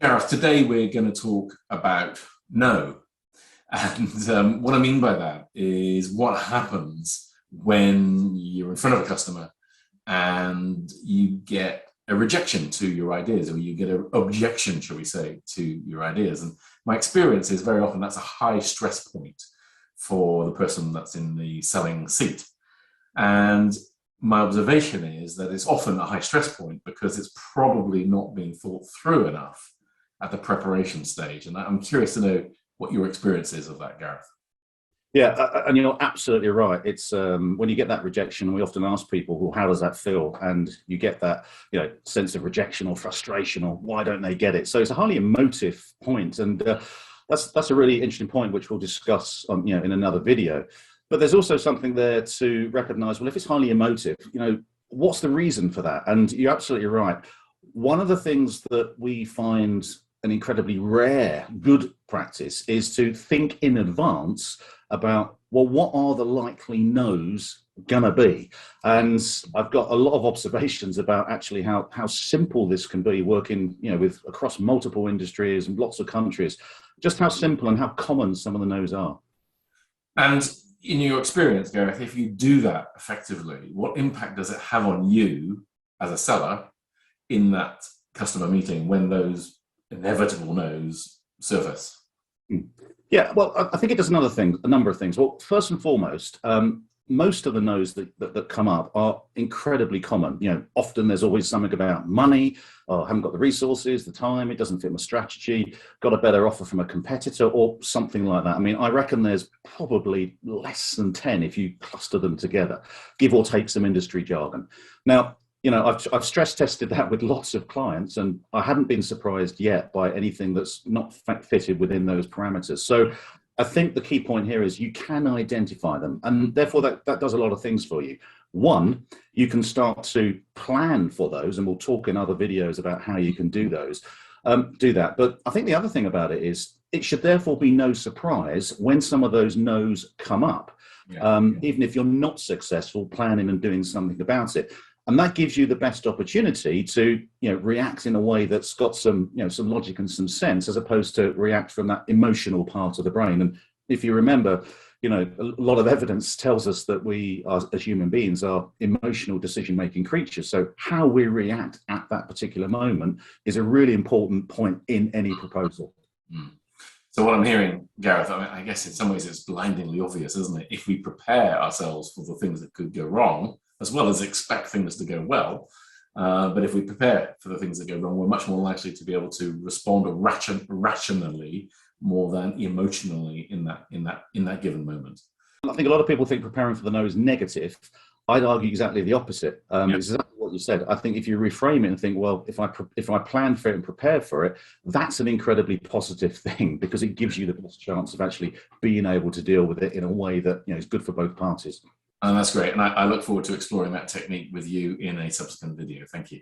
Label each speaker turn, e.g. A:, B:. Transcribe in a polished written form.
A: Gareth, today we're going to talk about no. And what I mean by that is what happens when you're in front of a customer and you get a rejection to your ideas, or you get an objection, shall we say, to your ideas. And my experience is very often that's a high stress point for the person that's in the selling seat. And my observation is that it's often a high stress point because it's probably not being thought through enough at the preparation stage. And I'm curious to know what your experience is of that, Gareth.
B: Yeah, and you're absolutely right. It's when you get that rejection, we often ask people, "Well, how does that feel?" And you get that, sense of rejection or frustration, or why don't they get it? So it's a highly emotive point, and that's a really interesting point, which we'll discuss in another video. But there's also something there to recognise. Well, if it's highly emotive, what's the reason for that? And you're absolutely right. One of the things that we find an incredibly rare good practice is to think in advance about, well, what are the likely no's gonna be? And I've got a lot of observations about actually how simple this can be, working with across multiple industries and lots of countries, just how simple and how common some of the no's are.
A: And in your experience, Gareth, if you do that effectively, what impact does it have on you as a seller in that customer meeting when those inevitable no's surface?
B: Yeah, well, I think it does a number of things. Well, first and foremost, most of the no's that come up are incredibly common. Often there's always something about money, or haven't got the resources, the time, it doesn't fit my strategy, got a better offer from a competitor, or something like that. I mean, I reckon there's probably less than 10 if you cluster them together, give or take some industry jargon. Now, I've stress tested that with lots of clients, and I haven't been surprised yet by anything that's not fitted within those parameters. So I think the key point here is you can identify them, and therefore that does a lot of things for you. One, you can start to plan for those, and we'll talk in other videos about how you can do that. But I think the other thing about it is it should therefore be no surprise when some of those no's come up, even if you're not successful planning and doing something about it. And that gives you the best opportunity to, react in a way that's got some logic and some sense, as opposed to react from that emotional part of the brain. And if you remember, a lot of evidence tells us that we are, as human beings, are emotional decision-making creatures. So how we react at that particular moment is a really important point in any proposal.
A: So what I'm hearing, Gareth, I guess in some ways it's blindingly obvious, isn't it? If we prepare ourselves for the things that could go wrong, as well as expect things to go well, but if we prepare for the things that go wrong, we're much more likely to be able to respond rationally more than emotionally in that given moment.
B: I think a lot of people think preparing for the no is negative. I'd argue exactly the opposite. It's exactly what you said. I think if you reframe it and think, well, if I plan for it and prepare for it, that's an incredibly positive thing, because it gives you the best chance of actually being able to deal with it in a way that is good for both parties.
A: And that's great. And I look forward to exploring that technique with you in a subsequent video. Thank you.